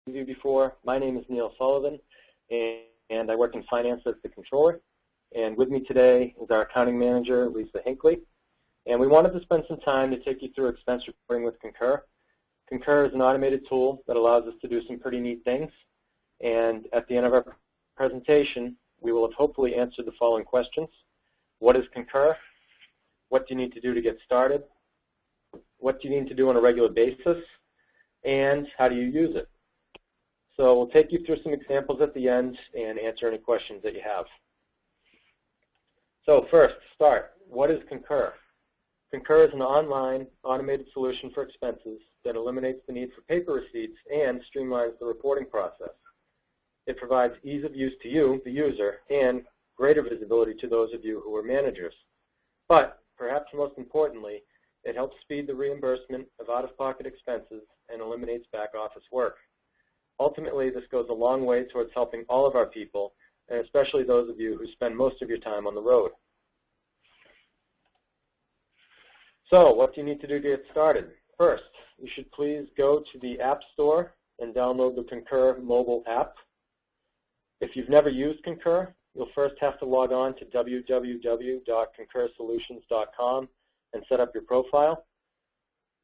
you before. My name is Neil Sullivan, and I work in finance as the controller. And with me today is our accounting manager, Lisa Hinckley. And we wanted to spend some time to take you through expense reporting with Concur. Concur is an automated tool that allows us to do some pretty neat things. And at the end of our presentation, we will have hopefully answered the following questions. What is Concur? What do you need to do to get started? What do you need to do on a regular basis? And how do you use it? So we'll take you through some examples at the end and answer any questions that you have. So first, to start, what is Concur? Concur is an online automated solution for expenses that eliminates the need for paper receipts and streamlines the reporting process. It provides ease of use to you, the user, and greater visibility to those of you who are managers. But perhaps most importantly, it helps speed the reimbursement of out-of-pocket expenses and eliminates back-office work. Ultimately, this goes a long way towards helping all of our people, and especially those of you who spend most of your time on the road. So, what do you need to do to get started? First, you should please go to the App Store and download the Concur mobile app. If you've never used Concur, you'll first have to log on to www.concursolutions.com and set up your profile.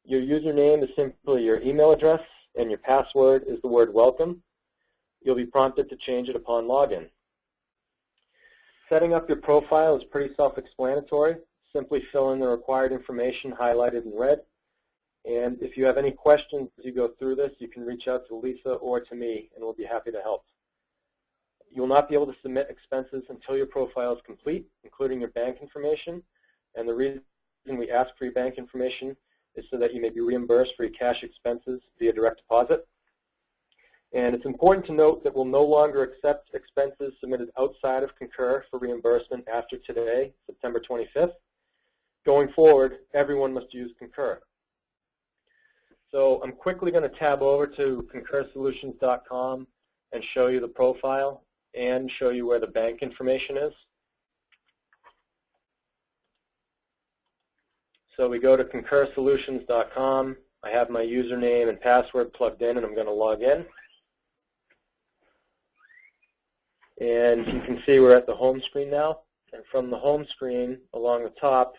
Your username is simply your email address, and your password is the word welcome. You'll be prompted to change it upon login. Setting up your profile is pretty self-explanatory. Simply fill in the required information highlighted in red. And if you have any questions as you go through this, you can reach out to Lisa or to me, and we'll be happy to help. You'll not be able to submit expenses until your profile is complete, including your bank information. And the reason we ask for your bank information is so that you may be reimbursed for your cash expenses via direct deposit. And it's important to note that we'll no longer accept expenses submitted outside of Concur for reimbursement after today, September 25th. Going forward, everyone must use Concur. So I'm quickly going to tab over to concursolutions.com and show you the profile and show you where the bank information is. So we go to concursolutions.com. I have my username and password plugged in, and I'm going to log in. And you can see we're at the home screen now. And from the home screen, along the top,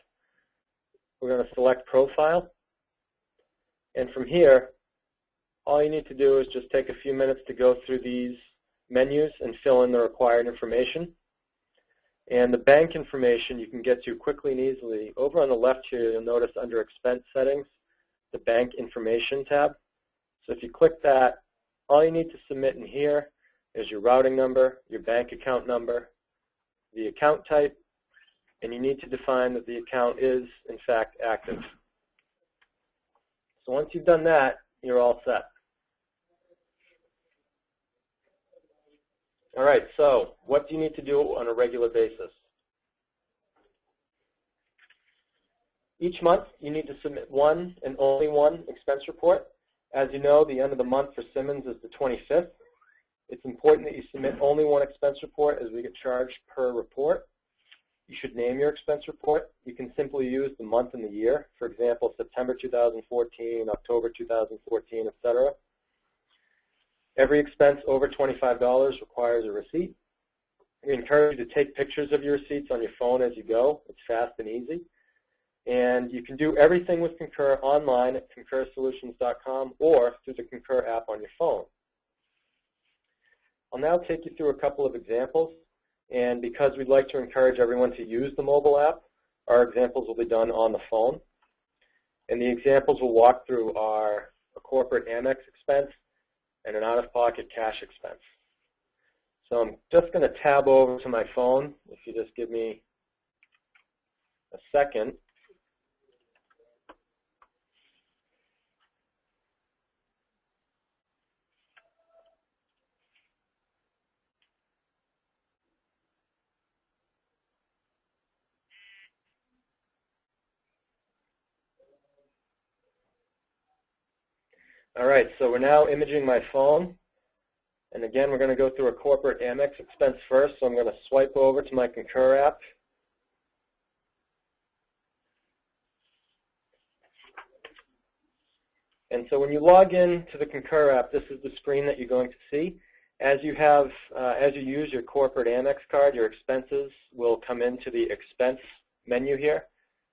we're going to select Profile. And from here, all you need to do is just take a few minutes to go through these menus and fill in the required information. And the bank information you can get to quickly and easily. Over on the left here, you'll notice under Expense Settings, the Bank Information tab. So if you click that, all you need to submit in here is your routing number, your bank account number, the account type, and you need to define that the account is, in fact, active. So once you've done that, you're all set. All right, so what do you need to do on a regular basis? Each month, you need to submit one and only one expense report. As you know, the end of the month for Symmons is the 25th. It's important that you submit only one expense report as we get charged per report. You should name your expense report. You can simply use the month and the year. For example, September 2014, October 2014, etc. Every expense over $25 requires a receipt. We encourage you to take pictures of your receipts on your phone as you go. It's fast and easy. And you can do everything with Concur online at concursolutions.com or through the Concur app on your phone. I'll now take you through a couple of examples. And because we'd like to encourage everyone to use the mobile app, our examples will be done on the phone. And the examples we'll walk through are a corporate Amex expense and an out-of-pocket cash expense. So I'm just going to tab over to my phone, if you just give me a second. All right, so we're now imaging my phone. And again, we're going to go through a corporate Amex expense first. So I'm going to swipe over to my Concur app. And so when you log in to the Concur app, this is the screen that you're going to see. As you use your corporate Amex card, your expenses will come into the expense menu here.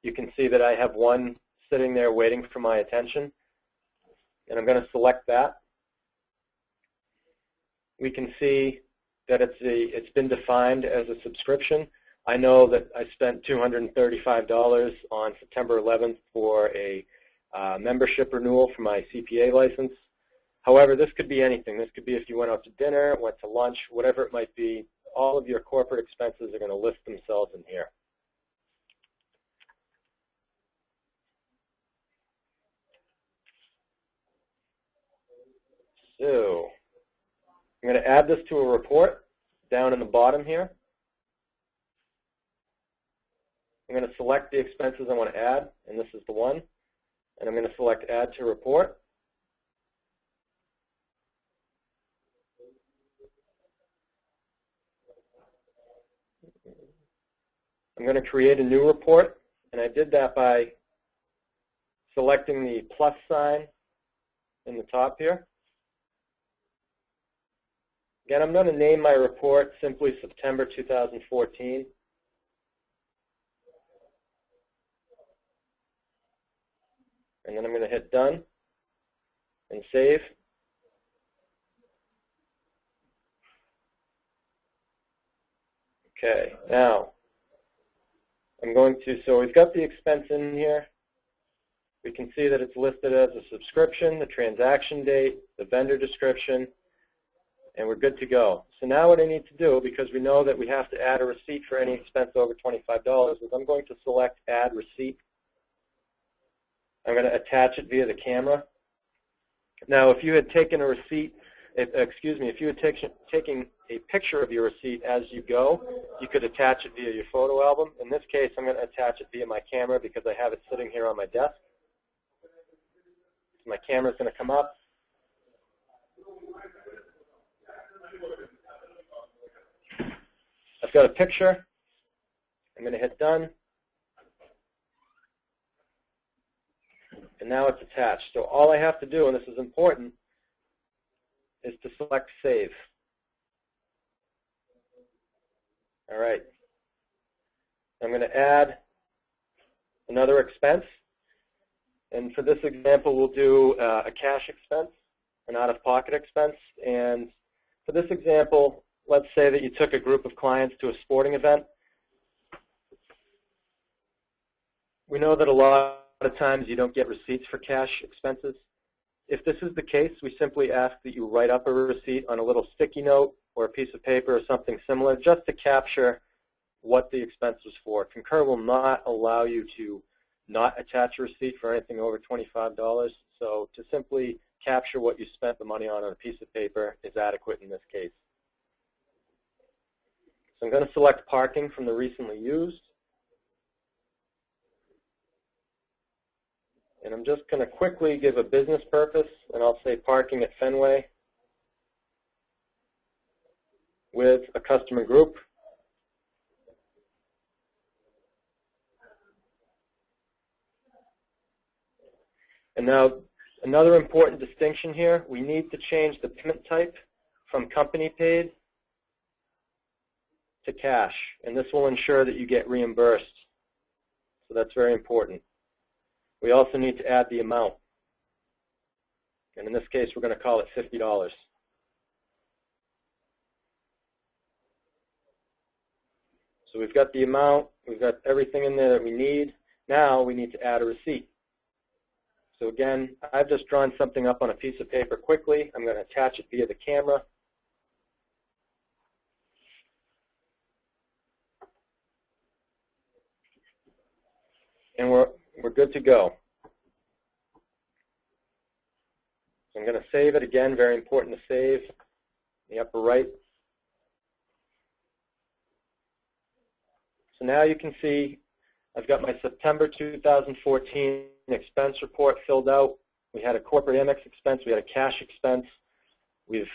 You can see that I have one sitting there waiting for my attention, and I'm going to select that. We can see that it's been defined as a subscription. I know that I spent $235 on September 11th for a membership renewal for my CPA license. However, this could be anything. This could be if you went out to dinner, went to lunch, whatever it might be. All of your corporate expenses are going to list themselves in here. So I'm going to add this to a report down in the bottom here. I'm going to select the expenses I want to add, and this is the one. And I'm going to select Add to Report. I'm going to create a new report, and I did that by selecting the plus sign in the top here. Again, I'm going to name my report simply September 2014. And then I'm going to hit Done and Save. Okay, now I'm going to, so we've got the expense in here. We can see that it's listed as a subscription, the transaction date, the vendor description, and we're good to go. So now what I need to do, because we know that we have to add a receipt for any expense over $25, is I'm going to select Add Receipt. I'm going to attach it via the camera. Now, if you had taken a receipt, if you had taken a picture of your receipt as you go, you could attach it via your photo album. In this case, I'm going to attach it via my camera because I have it sitting here on my desk. So my camera is going to come up. I've got a picture. I'm going to hit Done. And now it's attached. So all I have to do, and this is important, is to select Save. All right. I'm going to add another expense. And for this example, we'll do a cash expense, an out-of-pocket expense. And for this example, let's say that you took a group of clients to a sporting event. We know that a lot of times you don't get receipts for cash expenses. If this is the case, we simply ask that you write up a receipt on a little sticky note or a piece of paper or something similar just to capture what the expense was for. Concur will not allow you to not attach a receipt for anything over $25, so to simply capture what you spent the money on a piece of paper is adequate in this case. So I'm going to select Parking from the recently used. And I'm just going to quickly give a business purpose, and I'll say parking at Fenway with a customer group. And now another important distinction here, we need to change the payment type from company paid to cash, and this will ensure that you get reimbursed. So that's very important. We also need to add the amount, and in this case we're going to call it $50. So we've got the amount, we've got everything in there that we need. Now we need to add a receipt. So again, I've just drawn something up on a piece of paper quickly. I'm going to attach it via the camera. And we're good to go. So I'm going to save it again, very important to save in the upper right. So now you can see I've got my September 2014 expense report filled out. We had a corporate Amex expense, we had a cash expense. We've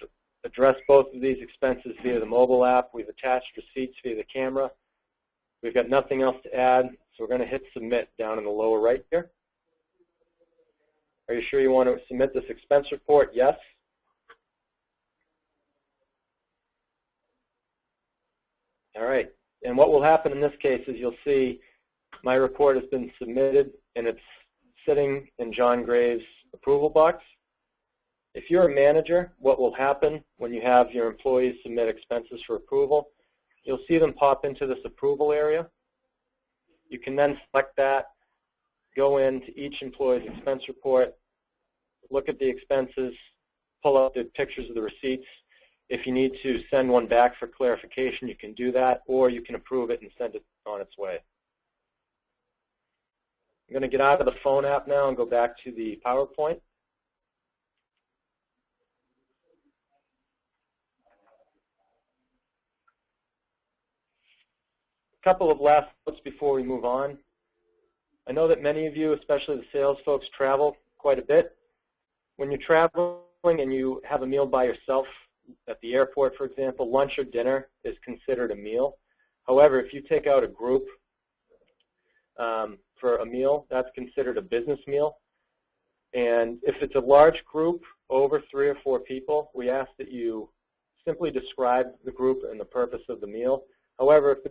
addressed both of these expenses via the mobile app. We've attached receipts via the camera. We've got nothing else to add, so we're going to hit Submit down in the lower right here. Are you sure you want to submit this expense report? Yes. All right. And what will happen in this case is you'll see my report has been submitted and it's sitting in John Graves' approval box. If you're a manager, what will happen when you have your employees submit expenses for approval, you'll see them pop into this approval area. You can then select that, go into each employee's expense report, look at the expenses, pull out the pictures of the receipts. If you need to send one back for clarification, you can do that, or you can approve it and send it on its way. I'm going to get out of the phone app now and go back to the PowerPoint. A couple of last notes before we move on. I know that many of you, especially the sales folks, travel quite a bit. When you're traveling and you have a meal by yourself at the airport, for example, lunch or dinner is considered a meal. However, if you take out a group for a meal, that's considered a business meal. And if it's a large group, over 3 or 4 people, we ask that you simply describe the group and the purpose of the meal. However, if the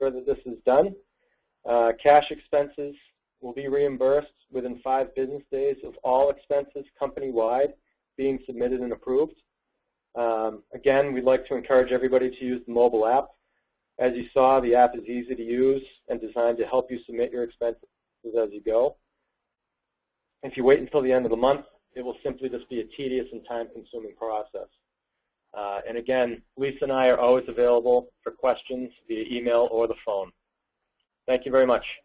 that this is done, cash expenses will be reimbursed within 5 business days of all expenses company-wide being submitted and approved. Again, we'd like to encourage everybody to use the mobile app. As you saw, the app is easy to use and designed to help you submit your expenses as you go. If you wait until the end of the month, it will simply just be a tedious and time-consuming process. And again, Lisa and I are always available for questions via email or the phone. Thank you very much.